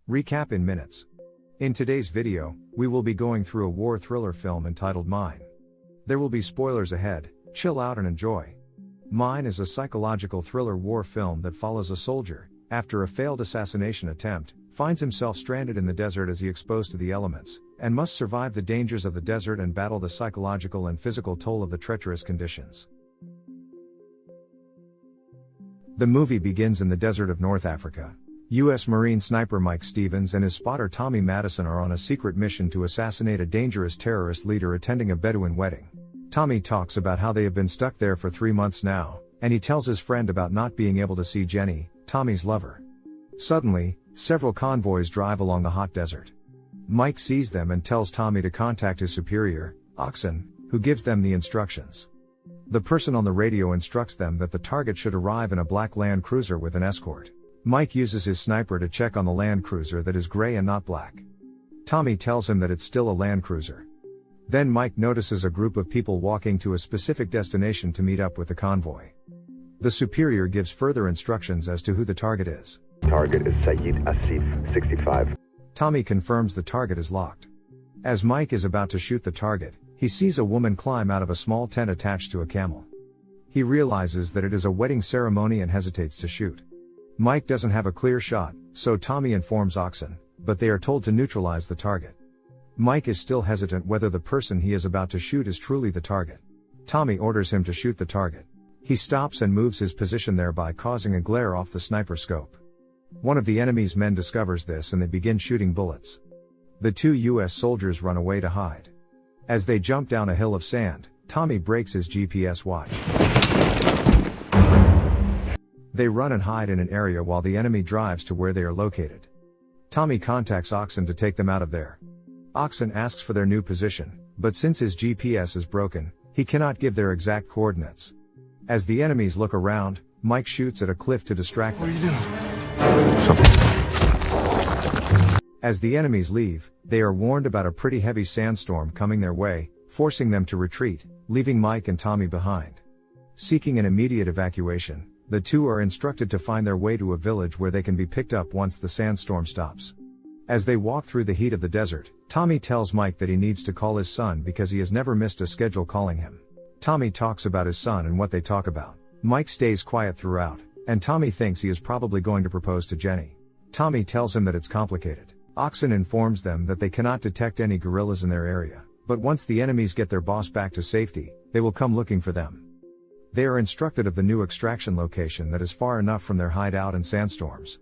Recap in minutes. In today's video, we will be going through a war thriller film entitled Mine. There will be spoilers ahead, chill out and enjoy. Mine is a psychological thriller war film that follows a soldier, after a failed assassination attempt, finds himself stranded in the desert as he exposed to the elements, and must survive the dangers of the desert and battle the psychological and physical toll of the treacherous conditions. The movie begins in the desert of North Africa. U.S. Marine sniper Mike Stevens and his spotter Tommy Madison are on a secret mission to assassinate a dangerous terrorist leader attending a Bedouin wedding. Tommy talks about how they have been stuck there for 3 months now, and he tells his friend about not being able to see Jenny, Tommy's lover. Suddenly, several convoys drive along the hot desert. Mike sees them and tells Tommy to contact his superior, Oxen, who gives them the instructions. The person on the radio instructs them that the target should arrive in a black Land Cruiser with an escort. Mike uses his sniper to check on the Land Cruiser that is gray and not black. Tommy tells him that it's still a Land Cruiser. Then Mike notices a group of people walking to a specific destination to meet up with the convoy. The superior gives further instructions as to who the target is. Target is Saeed Asif, 65. Tommy confirms the target is locked. As Mike is about to shoot the target, he sees a woman climb out of a small tent attached to a camel. He realizes that it is a wedding ceremony and hesitates to shoot. Mike doesn't have a clear shot, so Tommy informs Oxen, but they are told to neutralize the target. Mike is still hesitant whether the person he is about to shoot is truly the target. Tommy orders him to shoot the target. He stops and moves his position thereby causing a glare off the sniper scope. One of the enemy's men discovers this and they begin shooting bullets. The 2 U.S. soldiers run away to hide. As they jump down a hill of sand, Tommy breaks his GPS watch. They run and hide in an area while the enemy drives to where they are located. Tommy contacts Oxen to take them out of there. Oxen asks for their new position, but since his GPS is broken, he cannot give their exact coordinates. As the enemies look around, Mike shoots at a cliff to distract them. What are you doing? As the enemies leave, they are warned about a pretty heavy sandstorm coming their way, forcing them to retreat, leaving Mike and Tommy behind. Seeking an immediate evacuation, the two are instructed to find their way to a village where they can be picked up once the sandstorm stops. As they walk through the heat of the desert, Tommy tells Mike that he needs to call his son because he has never missed a schedule calling him. Tommy talks about his son and what they talk about. Mike stays quiet throughout, and Tommy thinks he is probably going to propose to Jenny. Tommy tells him that it's complicated. Oxen informs them that they cannot detect any guerrillas in their area, but once the enemies get their boss back to safety, they will come looking for them. They are instructed of the new extraction location that is far enough from their hideout and sandstorms.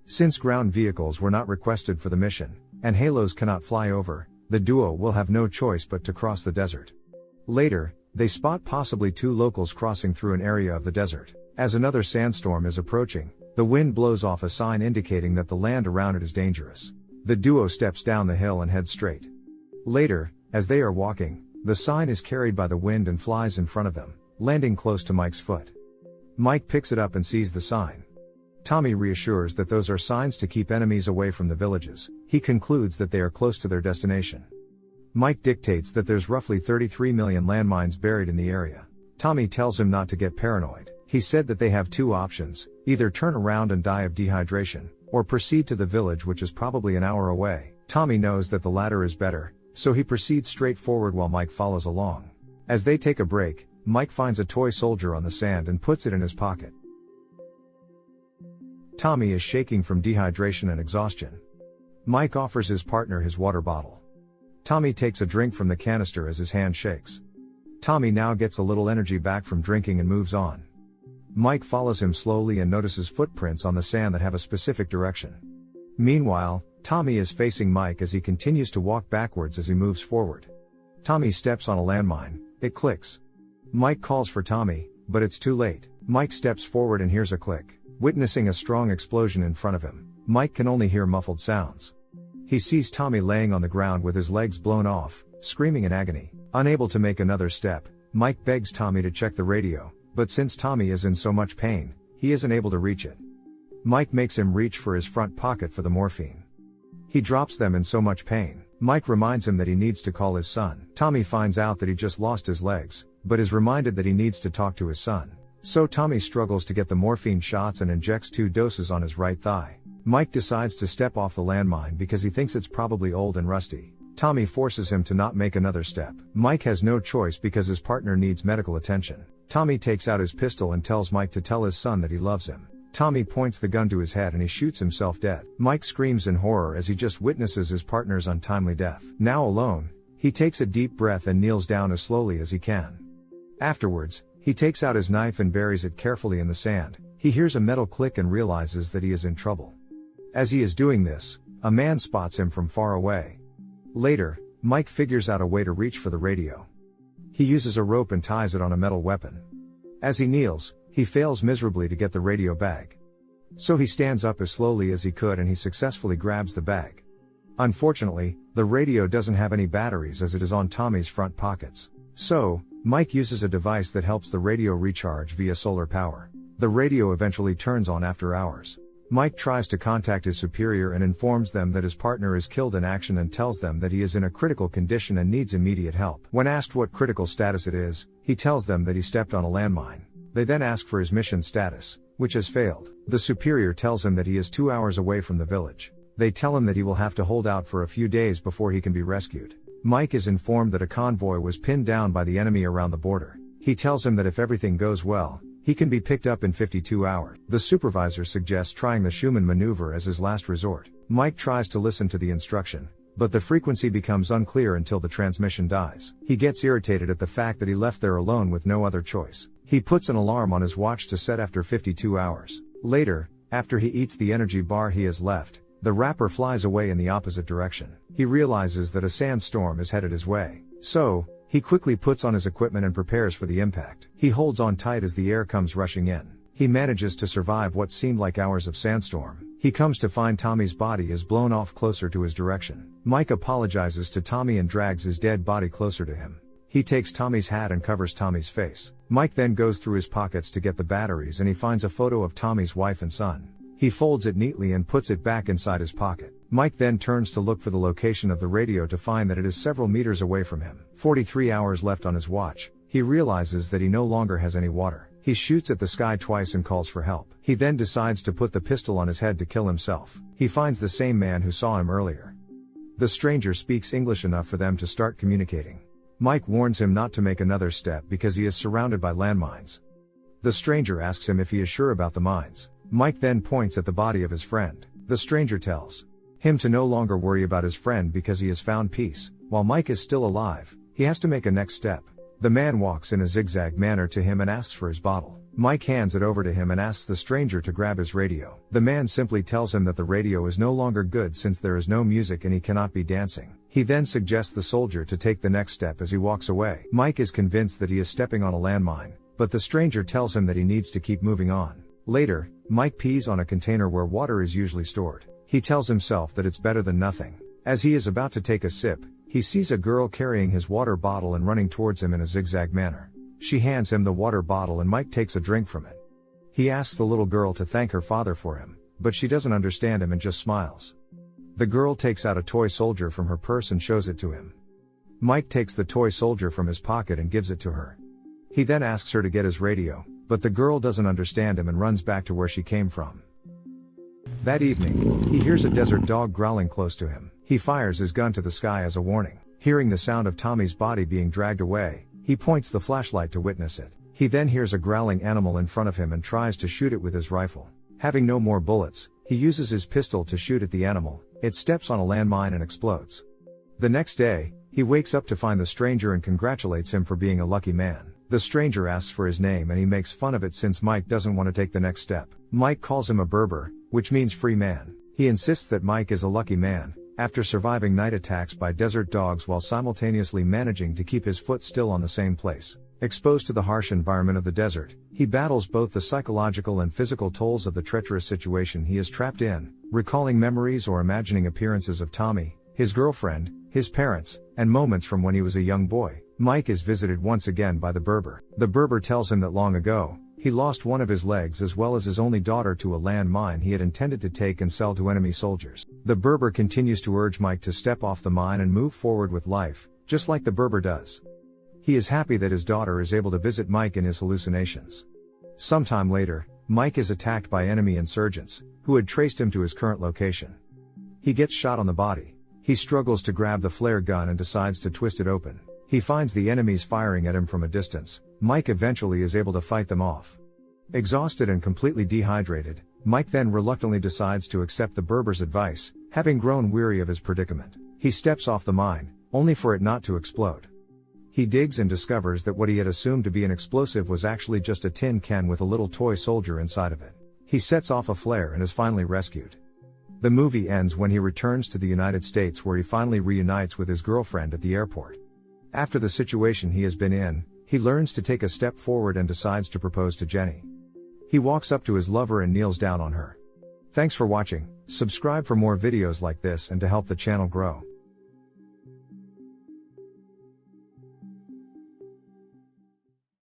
Since ground vehicles were not requested for the mission, and halos cannot fly over, the duo will have no choice but to cross the desert. Later, they spot possibly 2 locals crossing through an area of the desert. As another sandstorm is approaching, the wind blows off a sign indicating that the land around it is dangerous. The duo steps down the hill and heads straight. Later, as they are walking, the sign is carried by the wind and flies in front of them, landing close to Mike's foot. Mike picks it up and sees the sign. Tommy reassures that those are signs to keep enemies away from the villages. He concludes that they are close to their destination. Mike dictates that there's roughly 33 million landmines buried in the area. Tommy tells him not to get paranoid. He said that they have 2 options, either turn around and die of dehydration, or proceed to the village which is probably an hour away. Tommy knows that the latter is better, so he proceeds straight forward while Mike follows along. As they take a break, Mike finds a toy soldier on the sand and puts it in his pocket. Tommy is shaking from dehydration and exhaustion. Mike offers his partner his water bottle. Tommy takes a drink from the canister as his hand shakes. Tommy now gets a little energy back from drinking and moves on. Mike follows him slowly and notices footprints on the sand that have a specific direction. Meanwhile, Tommy is facing Mike as he continues to walk backwards as he moves forward. Tommy steps on a landmine, it clicks. Mike calls for Tommy, but it's too late. Mike steps forward and hears a click. Witnessing a strong explosion in front of him, Mike can only hear muffled sounds. He sees Tommy laying on the ground with his legs blown off, screaming in agony. Unable to make another step, Mike begs Tommy to check the radio, but since Tommy is in so much pain, he isn't able to reach it. Mike makes him reach for his front pocket for the morphine. He drops them in so much pain. Mike reminds him that he needs to call his son. Tommy finds out that he just lost his legs, but is reminded that he needs to talk to his son. So Tommy struggles to get the morphine shots and injects 2 doses on his right thigh. Mike decides to step off the landmine because he thinks it's probably old and rusty. Tommy forces him to not make another step. Mike has no choice because his partner needs medical attention. Tommy takes out his pistol and tells Mike to tell his son that he loves him. Tommy points the gun to his head and he shoots himself dead. Mike screams in horror as he just witnesses his partner's untimely death. Now alone, he takes a deep breath and kneels down as slowly as he can. Afterwards, he takes out his knife and buries it carefully in the sand. He hears a metal click and realizes that he is in trouble. As he is doing this, a man spots him from far away. Later, Mike figures out a way to reach for the radio. He uses a rope and ties it on a metal weapon. As he kneels, he fails miserably to get the radio bag. So he stands up as slowly as he could and he successfully grabs the bag. Unfortunately, the radio doesn't have any batteries as it is on Tommy's front pockets. So, Mike uses a device that helps the radio recharge via solar power. The radio eventually turns on after hours. Mike tries to contact his superior and informs them that his partner is killed in action and tells them that he is in a critical condition and needs immediate help. When asked what critical status it is, he tells them that he stepped on a landmine. They then ask for his mission status, which has failed. The superior tells him that he is 2 hours away from the village. They tell him that he will have to hold out for a few days before he can be rescued. Mike is informed that a convoy was pinned down by the enemy around the border. He tells him that if everything goes well, he can be picked up in 52 hours. The supervisor suggests trying the Schumann maneuver as his last resort. Mike tries to listen to the instruction, but the frequency becomes unclear until the transmission dies. He gets irritated at the fact that he left there alone with no other choice. He puts an alarm on his watch to set after 52 hours. Later, after he eats the energy bar he has left, the wrapper flies away in the opposite direction. He realizes that a sandstorm is headed his way. So, he quickly puts on his equipment and prepares for the impact. He holds on tight as the air comes rushing in. He manages to survive what seemed like hours of sandstorm. He comes to find Tommy's body is blown off closer to his direction. Mike apologizes to Tommy and drags his dead body closer to him. He takes Tommy's hat and covers Tommy's face. Mike then goes through his pockets to get the batteries and he finds a photo of Tommy's wife and son. He folds it neatly and puts it back inside his pocket. Mike then turns to look for the location of the radio to find that it is several meters away from him. 43 hours left on his watch. He realizes that he no longer has any water. He shoots at the sky twice and calls for help. He then decides to put the pistol on his head to kill himself. He finds the same man who saw him earlier. The stranger speaks English enough for them to start communicating. Mike warns him not to make another step because he is surrounded by landmines. The stranger asks him if he is sure about the mines. Mike then points at the body of his friend. The stranger tells him to no longer worry about his friend because he has found peace. While Mike is still alive, he has to make a next step. The man walks in a zigzag manner to him and asks for his bottle. Mike hands it over to him and asks the stranger to grab his radio. The man simply tells him that the radio is no longer good since there is no music and he cannot be dancing. He then suggests the soldier to take the next step as he walks away. Mike is convinced that he is stepping on a landmine, but the stranger tells him that he needs to keep moving on. Later, Mike pees on a container where water is usually stored. He tells himself that it's better than nothing. As he is about to take a sip, he sees a girl carrying his water bottle and running towards him in a zigzag manner. She hands him the water bottle and Mike takes a drink from it. He asks the little girl to thank her father for him, but she doesn't understand him and just smiles. The girl takes out a toy soldier from her purse and shows it to him. Mike takes the toy soldier from his pocket and gives it to her. He then asks her to get his radio, but the girl doesn't understand him and runs back to where she came from. That evening, he hears a desert dog growling close to him. He fires his gun to the sky as a warning. Hearing the sound of Tommy's body being dragged away, he points the flashlight to witness it. He then hears a growling animal in front of him and tries to shoot it with his rifle. Having no more bullets, he uses his pistol to shoot at the animal. It steps on a landmine and explodes. The next day, he wakes up to find the stranger and congratulates him for being a lucky man. The stranger asks for his name and he makes fun of it since Mike doesn't want to take the next step. Mike calls him a Berber, which means free man. He insists that Mike is a lucky man, after surviving night attacks by desert dogs while simultaneously managing to keep his foot still on the same place. Exposed to the harsh environment of the desert, he battles both the psychological and physical tolls of the treacherous situation he is trapped in, recalling memories or imagining appearances of Tommy, his girlfriend, his parents, and moments from when he was a young boy. Mike is visited once again by the Berber. The Berber tells him that long ago, he lost one of his legs as well as his only daughter to a land mine he had intended to take and sell to enemy soldiers. The Berber continues to urge Mike to step off the mine and move forward with life, just like the Berber does. He is happy that his daughter is able to visit Mike in his hallucinations. Sometime later, Mike is attacked by enemy insurgents, who had traced him to his current location. He gets shot on the body. He struggles to grab the flare gun and decides to twist it open. He finds the enemies firing at him from a distance. Mike eventually is able to fight them off. Exhausted and completely dehydrated, Mike then reluctantly decides to accept the Berber's advice, having grown weary of his predicament. He steps off the mine, only for it not to explode. He digs and discovers that what he had assumed to be an explosive was actually just a tin can with a little toy soldier inside of it. He sets off a flare and is finally rescued. The movie ends when he returns to the United States, where he finally reunites with his girlfriend at the airport. After the situation he has been in, he learns to take a step forward and decides to propose to Jenny. He walks up to his lover and kneels down on her. Thanks for watching. Subscribe for more videos like this and to help the channel grow.